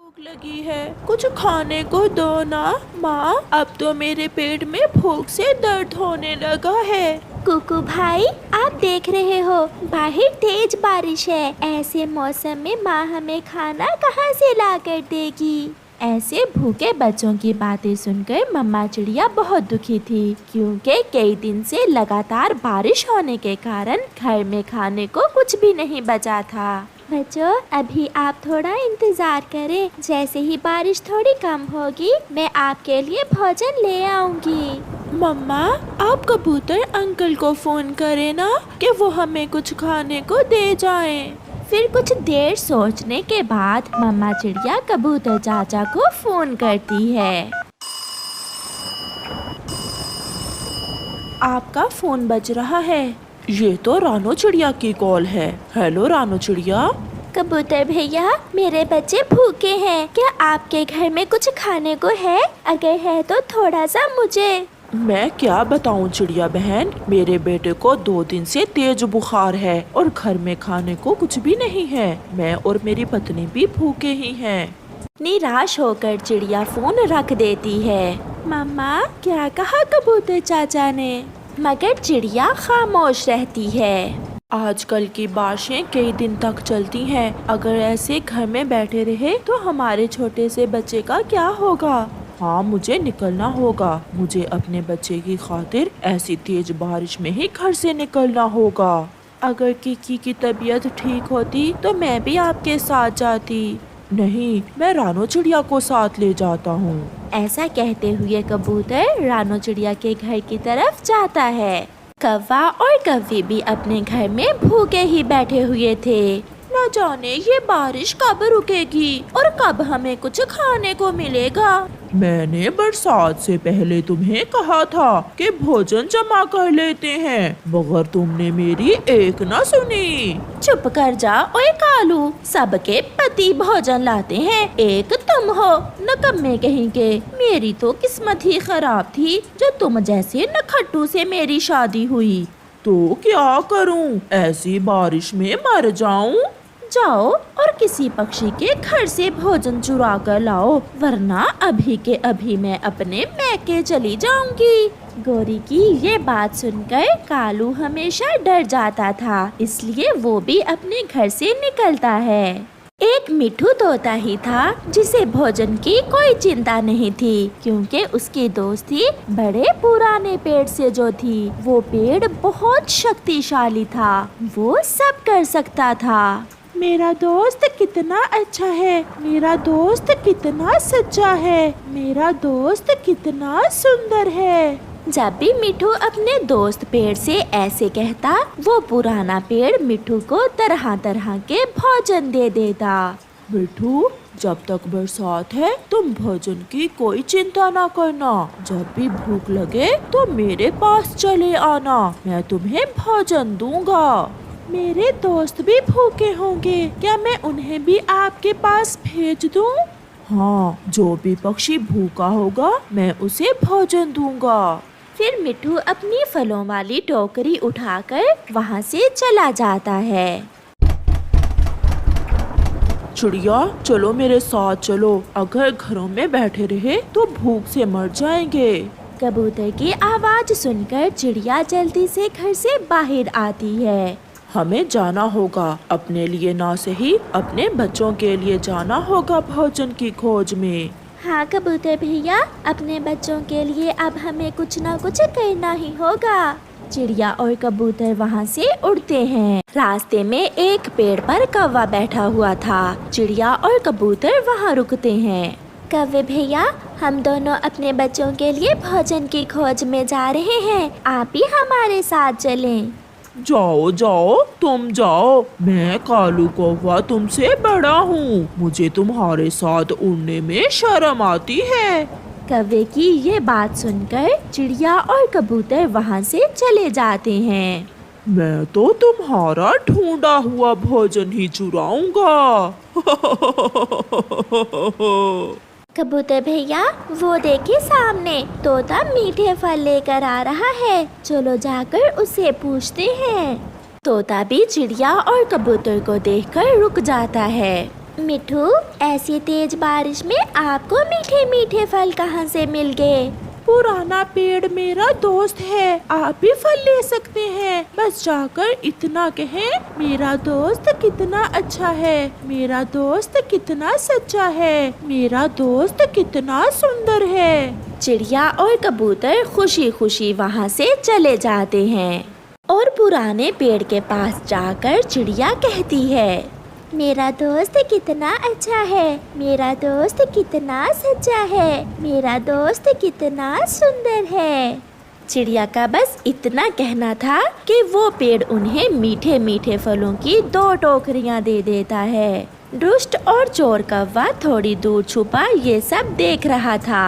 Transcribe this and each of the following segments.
भूख लगी है, कुछ खाने को दो ना माँ। अब तो मेरे पेट में भूख से दर्द होने लगा है। कुकू भाई, आप देख रहे हो बाहर तेज बारिश है। ऐसे मौसम में माँ हमें खाना कहाँ से ला कर देगी। ऐसे भूखे बच्चों की बातें सुनकर मम्मा चिड़िया बहुत दुखी थी, क्योंकि कई दिन से लगातार बारिश होने के कारण घर में खाने को कुछ भी नहीं बचा था। बच्चों, अभी आप थोड़ा इंतजार करें। जैसे ही बारिश थोड़ी कम होगी, मैं आपके लिए भोजन ले आऊंगी। मम्मा, आप कबूतर अंकल को फोन करें ना कि वो हमें कुछ खाने को दे जाएं। फिर कुछ देर सोचने के बाद मम्मा चिड़िया कबूतर चाचा को फोन करती है। आपका फोन बज रहा है। ये तो रानो चिड़िया की कॉल है। हेलो रानो चिड़िया। कबूतर भैया, मेरे बच्चे भूखे हैं। क्या आपके घर में कुछ खाने को है? अगर है तो थोड़ा सा मुझे। मैं क्या बताऊं चिड़िया बहन, मेरे बेटे को 2 दिन से तेज बुखार है और घर में खाने को कुछ भी नहीं है। मैं और मेरी पत्नी भी भूखे ही हैं। निराश होकर चिड़िया फोन रख देती है। मम्मा, क्या कहा कबूतर चाचा ने? मगर चिड़िया खामोश रहती है। आजकल की बारिशें कई दिन तक चलती हैं। अगर ऐसे घर में बैठे रहे तो हमारे छोटे से बच्चे का क्या होगा? हाँ, मुझे निकलना होगा। मुझे अपने बच्चे की खातिर ऐसी तेज बारिश में ही घर से निकलना होगा। अगर किकी की तबीयत ठीक होती तो मैं भी आपके साथ जाती। नहीं, मैं रानो चिड़िया को साथ ले जाता हूँ। ऐसा कहते हुए कबूतर रानो चिड़िया के घर की तरफ जाता है। कौवा और कौवी भी अपने घर में भूखे ही बैठे हुए थे। न जाने ये बारिश कब रुकेगी और कब हमें कुछ खाने को मिलेगा। मैंने बरसात से पहले तुम्हें कहा था कि भोजन जमा कर लेते हैं, मगर तुमने मेरी एक न सुनी। चुप कर जा ओए कालू, सबके पति भोजन लाते हैं, एक तुम हो नकम्मे कहीं के। मेरी तो किस्मत ही खराब थी जो तुम जैसे नखट्टू से मेरी शादी हुई। तो क्या करूं? ऐसी बारिश में मर जाऊं? जाओ और किसी पक्षी के घर से भोजन चुरा कर लाओ, वरना अभी के अभी मैं अपने मैके चली जाऊंगी। गोरी की ये बात सुनकर कालू हमेशा डर जाता था, इसलिए वो भी अपने घर से निकलता है। एक मिठू तोता ही था जिसे भोजन की कोई चिंता नहीं थी, क्योंकि उसकी दोस्ती बड़े पुराने पेड़ से जो थी। वो पेड़ बहुत शक्तिशाली था, वो सब कर सकता था। मेरा दोस्त कितना अच्छा है, मेरा दोस्त कितना सच्चा है, मेरा दोस्त कितना सुंदर है। जब भी मिठू अपने दोस्त पेड़ से ऐसे कहता, वो पुराना पेड़ मिठू को तरह तरह के भोजन दे देता। मिठू, जब तक बरसात है तुम भोजन की कोई चिंता ना करना। जब भी भूख लगे तो मेरे पास चले आना, मैं तुम्हें भोजन दूंगा। मेरे दोस्त भी भूखे होंगे, क्या मैं उन्हें भी आपके पास भेज दूं? हाँ, जो भी पक्षी भूखा होगा मैं उसे भोजन दूंगा। फिर मिठू अपनी फलों वाली टोकरी उठाकर वहाँ से चला जाता है। चिड़िया, चलो मेरे साथ चलो। अगर घरों में बैठे रहे तो भूख से मर जाएंगे। कबूतर की आवाज सुनकर चिड़िया जल्दी से घर से बाहर आती है। हमें जाना होगा, अपने लिए ना सही अपने बच्चों के लिए जाना होगा भोजन की खोज में। हाँ कबूतर भैया, अपने बच्चों के लिए अब हमें कुछ ना कुछ करना ही होगा। चिड़िया और कबूतर वहाँ से उड़ते हैं। रास्ते में एक पेड़ पर कौवा बैठा हुआ था। चिड़िया और कबूतर वहाँ रुकते हैं। कौवे भैया, हम दोनों अपने बच्चों के लिए भोजन की खोज में जा रहे हैं, आप ही हमारे साथ चलें। जाओ जाओ, तुम जाओ। मैं कालू कौवा तुमसे बड़ा हूँ, मुझे तुम्हारे साथ उड़ने में शर्म आती है। कौवे की ये बात सुनकर चिड़िया और कबूतर वहाँ से चले जाते हैं। मैं तो तुम्हारा ढूंढा हुआ भोजन ही चुराऊंगा। कबूतर भैया, वो देखिए सामने तोता मीठे फल लेकर आ रहा है, चलो जाकर उसे पूछते हैं। तोता भी चिड़िया और कबूतर को देखकर रुक जाता है। मिठू, ऐसी तेज बारिश में आपको मीठे मीठे फल कहाँ से मिल गए? पुराना पेड़ मेरा दोस्त है, आप भी फल ले सकते हैं। बस जाकर इतना कहें, मेरा दोस्त कितना अच्छा है, मेरा दोस्त कितना सच्चा है, मेरा दोस्त कितना सुंदर है। चिड़िया और कबूतर खुशी खुशी वहाँ से चले जाते हैं और पुराने पेड़ के पास जाकर चिड़िया कहती है, मेरा दोस्त कितना अच्छा है, मेरा दोस्त कितना सच्चा है, मेरा दोस्त कितना सुंदर है। चिड़िया का बस इतना कहना था कि वो पेड़ उन्हें मीठे मीठे फलों की 2 टोकरियां दे देता है। दुष्ट और चोर कौवा थोड़ी दूर छुपा ये सब देख रहा था।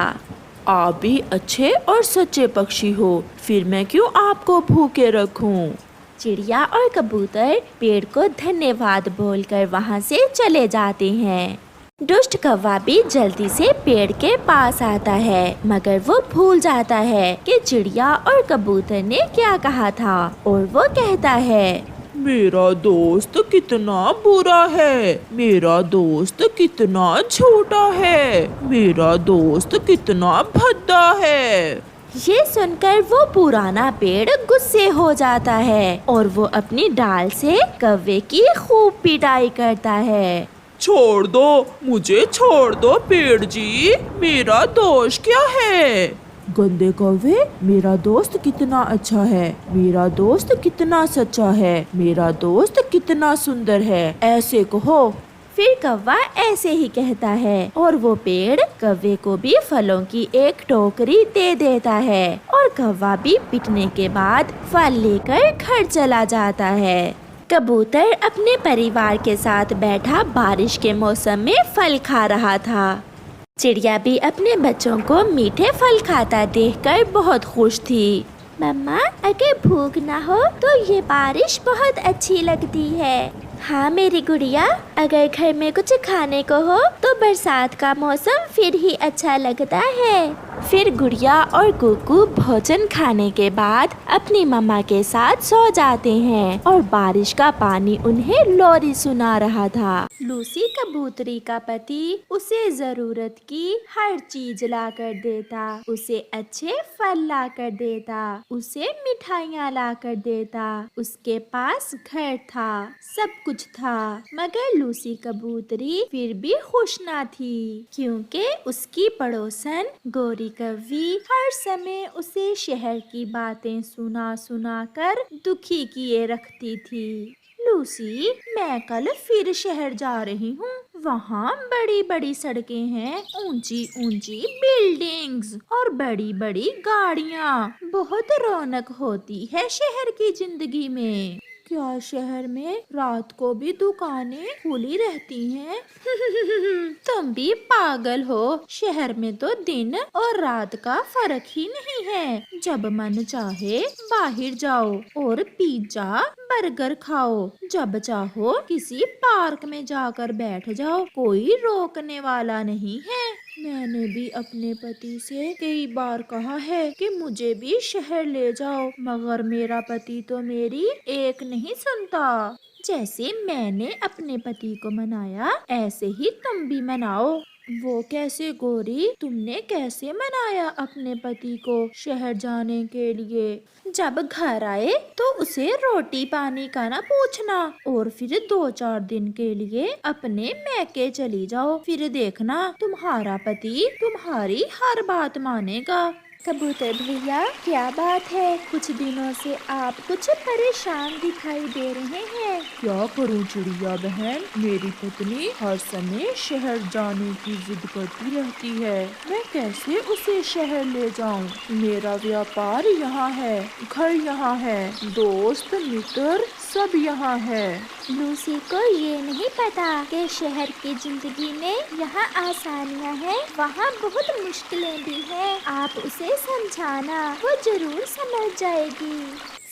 आप भी अच्छे और सच्चे पक्षी हो, फिर मैं क्यों आपको भूखे रखूं? चिड़िया और कबूतर पेड़ को धन्यवाद बोलकर वहाँ से चले जाते हैं। दुष्ट कौवा भी जल्दी से पेड़ के पास आता है, मगर वो भूल जाता है कि चिड़िया और कबूतर ने क्या कहा था और वो कहता है, मेरा दोस्त कितना बुरा है, मेरा दोस्त कितना झूठा है, मेरा दोस्त कितना भद्दा है। ये सुनकर वो पुराना पेड़ गुस्से हो जाता है और वो अपनी डाल से कौवे की खूब पिटाई करता है। छोड़ दो, मुझे छोड़ दो पेड़ जी, मेरा दोष क्या है? गंदे कौवे, मेरा दोस्त कितना अच्छा है, मेरा दोस्त कितना सच्चा है, मेरा दोस्त कितना सुंदर है, ऐसे कहो। फिर कौवा ऐसे ही कहता है और वो पेड़ कौवे को भी फलों की एक टोकरी दे देता है और कौवा भी पिटने के बाद फल लेकर घर चला जाता है। कबूतर अपने परिवार के साथ बैठा बारिश के मौसम में फल खा रहा था। चिड़िया भी अपने बच्चों को मीठे फल खाता देखकर बहुत खुश थी। मम्मा, अगर भूख ना हो तो ये बारिश बहुत अच्छी लगती है। हाँ मेरी गुड़िया, अगर घर में कुछ खाने को हो तो बरसात का मौसम फिर ही अच्छा लगता है। फिर गुड़िया और कुकू भोजन खाने के बाद अपनी मम्मा के साथ सो जाते हैं और बारिश का पानी उन्हें लोरी सुना रहा था। लूसी कबूतरी का पति उसे जरूरत की हर चीज ला कर देता, उसे अच्छे फल ला कर देता, उसे मिठाइयाँ ला कर देता, उसके पास घर था, सब कुछ था, मगर लूसी कबूतरी फिर भी खुश ना थी, क्योंकि उसकी पड़ोसन गोरी कौवी हर समय उसे शहर की बातें सुना सुना कर दुखी किए रखती थी। लूसी, मैं कल फिर शहर जा रही हूँ, वहाँ बड़ी बड़ी सड़कें हैं, ऊंची ऊंची बिल्डिंग्स और बड़ी बड़ी गाड़ियाँ, बहुत रौनक होती है शहर की जिंदगी में। क्या शहर में रात को भी दुकानें खुली रहती हैं? तुम भी पागल हो, शहर में तो दिन और रात का फर्क ही नहीं है। जब मन चाहे बाहर जाओ और पिज्जा बर्गर खाओ, जब चाहो किसी पार्क में जाकर बैठ जाओ, कोई रोकने वाला नहीं है। मैंने भी अपने पति से कई बार कहा है कि मुझे भी शहर ले जाओ, मगर मेरा पति तो मेरी एक नहीं सुनता। जैसे मैंने अपने पति को मनाया, ऐसे ही तुम भी मनाओ। वो कैसे गोरी, तुमने कैसे मनाया अपने पति को शहर जाने के लिए? जब घर आए तो उसे रोटी पानी का ना पूछना और फिर 2-4 दिन के लिए अपने मैके चली जाओ, फिर देखना तुम्हारा पति तुम्हारी हर बात मानेगा। कबूतर भैया, क्या बात है? कुछ दिनों से आप कुछ परेशान दिखाई दे रहे हैं। क्या करूं चिड़िया बहन, मेरी पत्नी हर समय शहर जाने की जिद करती रहती है। मैं कैसे उसे शहर ले जाऊं? मेरा व्यापार यहाँ है, घर यहाँ है, दोस्त मित्र सब यहाँ है। लूसी को ये नहीं पता कि शहर की जिंदगी में यहाँ आसानियाँ हैं, वहाँ बहुत मुश्किलें भी हैं। आप उसे समझाना, वो जरूर समझ जाएगी।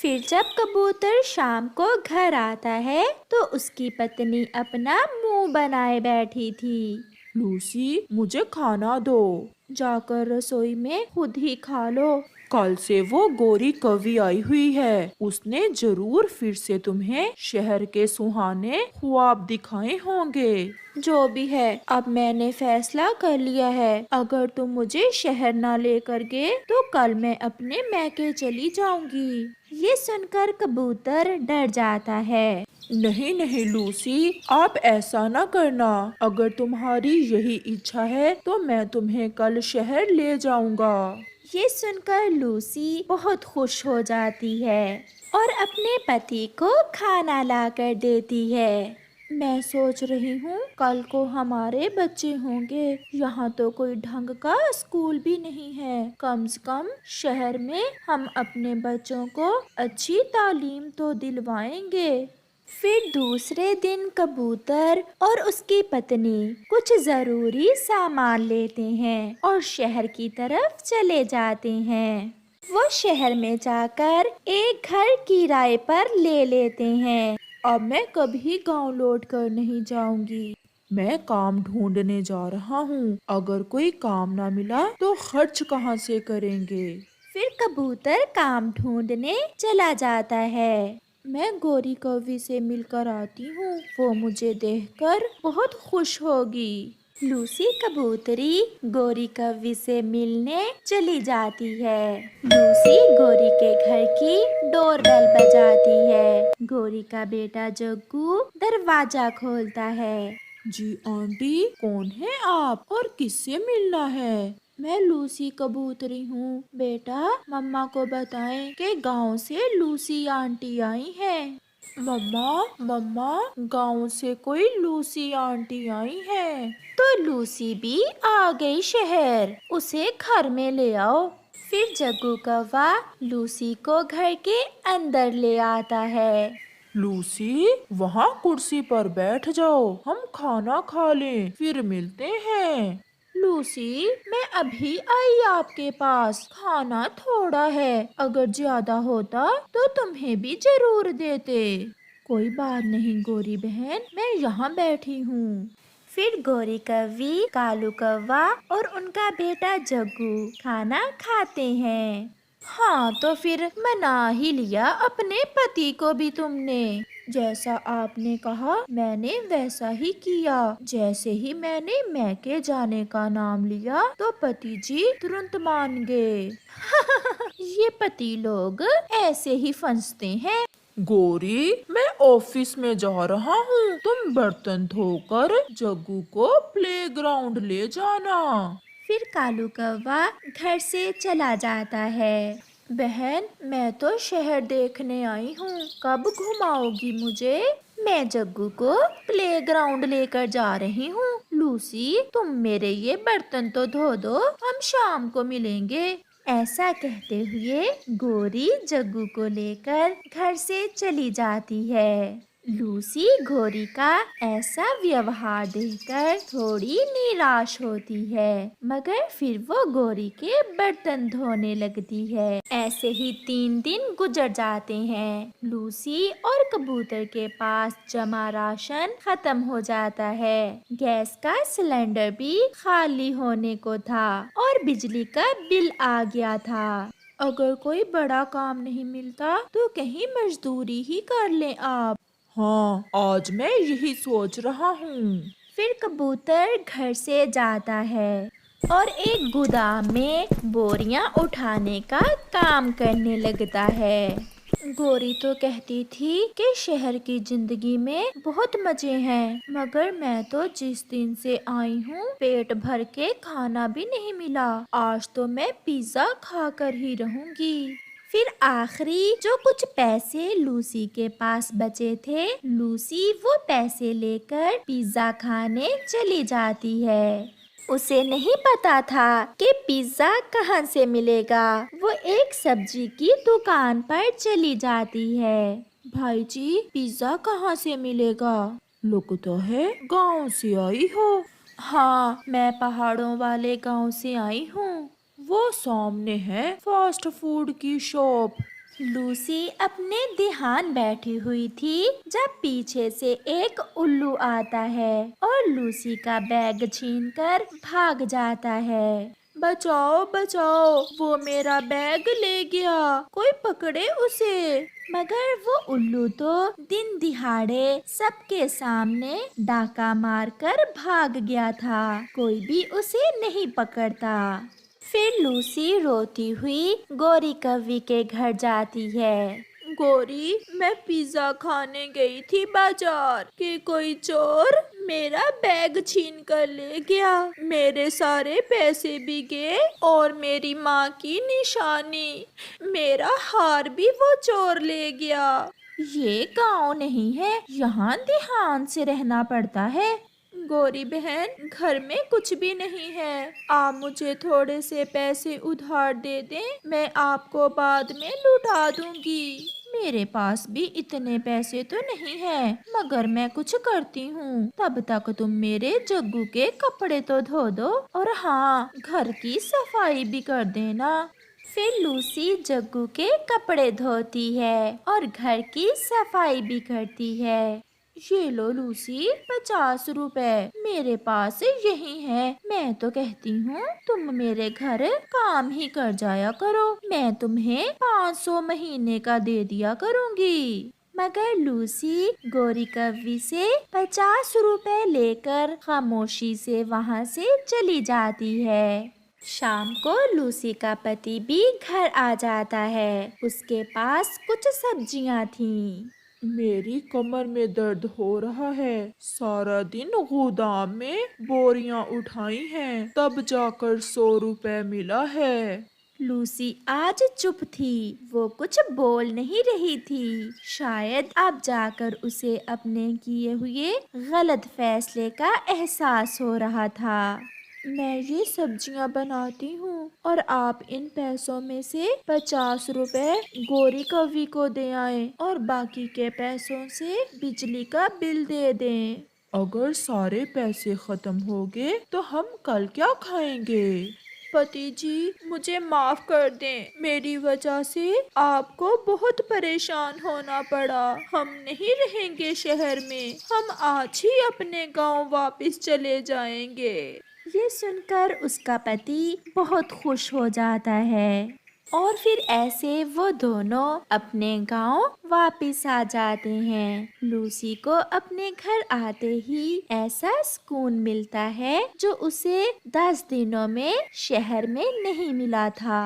फिर जब कबूतर शाम को घर आता है तो उसकी पत्नी अपना मुंह बनाए बैठी थी। लूसी, मुझे खाना दो, जाकर रसोई में खुद ही खा लो। कल से वो गोरी कवि आई हुई है। उसने जरूर फिर से तुम्हें शहर के सुहाने ख्वाब दिखाए होंगे। जो भी है, अब मैंने फैसला कर लिया है। अगर तुम मुझे शहर ना लेकर गए तो कल मैं अपने मैके चली जाऊंगी। ये सुनकर कबूतर डर जाता है। नहीं नहीं लूसी, आप ऐसा ना करना। अगर तुम्हारी यही इच्छा है तो मैं तुम्हें कल शहर ले जाऊंगा। ये सुनकर लूसी बहुत खुश हो जाती है और अपने पति को खाना लाकर देती है। मैं सोच रही हूँ कल को हमारे बच्चे होंगे। यहाँ तो कोई ढंग का स्कूल भी नहीं है। कम से कम शहर में हम अपने बच्चों को अच्छी तालीम तो दिलवाएंगे। फिर दूसरे दिन कबूतर और उसकी पत्नी कुछ जरूरी सामान लेते हैं और शहर की तरफ चले जाते हैं। वो शहर में जाकर एक घर किराए पर ले लेते हैं। अब मैं कभी गांव लौट कर नहीं जाऊंगी। मैं काम ढूंढने जा रहा हूँ। अगर कोई काम ना मिला तो खर्च कहाँ से करेंगे। फिर कबूतर काम ढूंढने चला जाता है। मैं गोरी कौवी से मिलकर आती हूँ। वो मुझे देखकर बहुत खुश होगी। लूसी कबूतरी गोरी कौवी से मिलने चली जाती है। लूसी गोरी के घर की डोरबेल बजाती है। गोरी का बेटा जग्गू दरवाजा खोलता है। जी आंटी, कौन है आप और किससे मिलना है। मैं लूसी कबूतरी हूँ। बेटा, मम्मा को बताएं कि गांव से लूसी आंटी आई हैं। मम्मा मम्मा, गांव से कोई लूसी आंटी आई है। तो लूसी भी आ गई शहर। उसे घर में ले आओ। फिर जग्गू कौवा लूसी को घर के अंदर ले आता है। लूसी, वहाँ कुर्सी पर बैठ जाओ। हम खाना खा लें, फिर मिलते हैं। लूसी, मैं अभी आई आपके पास। खाना थोड़ा है, अगर ज्यादा होता तो तुम्हें भी जरूर देते। कोई बात नहीं गोरी बहन, मैं यहाँ बैठी हूँ। फिर गोरी कौवी, कालू कौवा और उनका बेटा जग्गू खाना खाते हैं। हाँ, तो फिर मना ही लिया अपने पति को भी तुमने। जैसा आपने कहा मैंने वैसा ही किया। जैसे ही मैंने मैके जाने का नाम लिया तो पति जी तुरंत मान गए। ये पति लोग ऐसे ही फंसते हैं। गोरी, मैं ऑफिस में जा रहा हूँ। तुम बर्तन धोकर जग्गू को प्लेग्राउंड ले जाना। फिर कालू कौवा घर से चला जाता है। बहन, मैं तो शहर देखने आई हूँ। कब घुमाओगी मुझे। मैं जग्गू को प्लेग्राउंड लेकर जा रही हूँ। लूसी, तुम मेरे ये बर्तन तो धो दो, हम शाम को मिलेंगे। ऐसा कहते हुए गोरी जग्गू को लेकर घर से चली जाती है। लूसी गोरी का ऐसा व्यवहार देखकर थोड़ी निराश होती है, मगर फिर वो गोरी के बर्तन धोने लगती है। ऐसे ही 3 दिन गुजर जाते हैं। लूसी और कबूतर के पास जमा राशन खत्म हो जाता है। गैस का सिलेंडर भी खाली होने को था और बिजली का बिल आ गया था। अगर कोई बड़ा काम नहीं मिलता तो कहीं मजदूरी ही कर लें आप। हाँ, आज मैं यही सोच रहा हूँ। फिर कबूतर घर से जाता है और एक गोदाम में बोरियां उठाने का काम करने लगता है। गोरी तो कहती थी कि शहर की जिंदगी में बहुत मजे हैं, मगर मैं तो जिस दिन से आई हूँ पेट भर के खाना भी नहीं मिला। आज तो मैं पिज्जा खाकर ही रहूंगी। फिर आखिरी जो कुछ पैसे लूसी के पास बचे थे, लूसी वो पैसे लेकर पिज्जा खाने चली जाती है। उसे नहीं पता था कि पिज्जा कहाँ से मिलेगा। वो एक सब्जी की दुकान पर चली जाती है। भाई जी, पिज्जा कहाँ से मिलेगा। लगता है गांव से आई हो। हाँ, मैं पहाड़ों वाले गांव से आई हूँ। वो सामने है फास्ट फूड की शॉप। लूसी अपने ध्यान बैठी हुई थी जब पीछे से एक उल्लू आता है और लूसी का बैग छीनकर भाग जाता है। बचाओ बचाओ, वो मेरा बैग ले गया, कोई पकड़े उसे। मगर वो उल्लू तो दिन दिहाड़े सबके सामने डाका मारकर भाग गया था, कोई भी उसे नहीं पकड़ता। फिर लूसी रोती हुई गोरी कौवी के घर जाती है। गोरी, मैं पिज्जा खाने गई थी बाजार कि कोई चोर मेरा बैग छीन कर ले गया, मेरे सारे पैसे भी गए और मेरी माँ की निशानी, मेरा हार भी वो चोर ले गया। ये गांव नहीं है, यहाँ ध्यान से रहना पड़ता है। गोरी बहन, घर में कुछ भी नहीं है, आप मुझे थोड़े से पैसे उधार दे दें, मैं आपको बाद में लौटा दूंगी। मेरे पास भी इतने पैसे तो नहीं है, मगर मैं कुछ करती हूँ। तब तक तुम मेरे जग्गू के कपड़े तो धो दो, और हाँ, घर की सफाई भी कर देना। फिर लूसी जग्गू के कपड़े धोती है और घर की सफाई भी करती है। ये लो लूसी, 50 रुपए मेरे पास यही है। मैं तो कहती हूँ तुम मेरे घर काम ही कर जाया करो, मैं तुम्हें 500 महीने का दे दिया करूँगी। मगर लूसी गोरी कौवी से 50 रुपए लेकर खामोशी से वहाँ से चली जाती है। शाम को लूसी का पति भी घर आ जाता है। उसके पास कुछ सब्जियाँ थीं। मेरी कमर में दर्द हो रहा है, सारा दिन गोदाम में बोरियां उठाई हैं, तब जाकर 100 रुपए मिला है। लूसी आज चुप थी, वो कुछ बोल नहीं रही थी। शायद अब जाकर उसे अपने किए हुए गलत फैसले का एहसास हो रहा था। मैं ये सब्जियां बनाती हूँ और आप इन पैसों में से 50 रुपए गोरी कौवी को दे आए और बाकी के पैसों से बिजली का बिल दे दें। अगर सारे पैसे खत्म हो गए तो हम कल क्या खाएंगे? पति जी, मुझे माफ कर दें, मेरी वजह से आपको बहुत परेशान होना पड़ा। हम नहीं रहेंगे शहर में, हम आज ही अपने गांव वापस चले जाएंगे। ये सुनकर उसका पति बहुत खुश हो जाता है और फिर ऐसे वो दोनों अपने गांव वापस आ जाते हैं। लूसी को अपने घर आते ही ऐसा सुकून मिलता है जो उसे 10 दिनों में शहर में नहीं मिला था।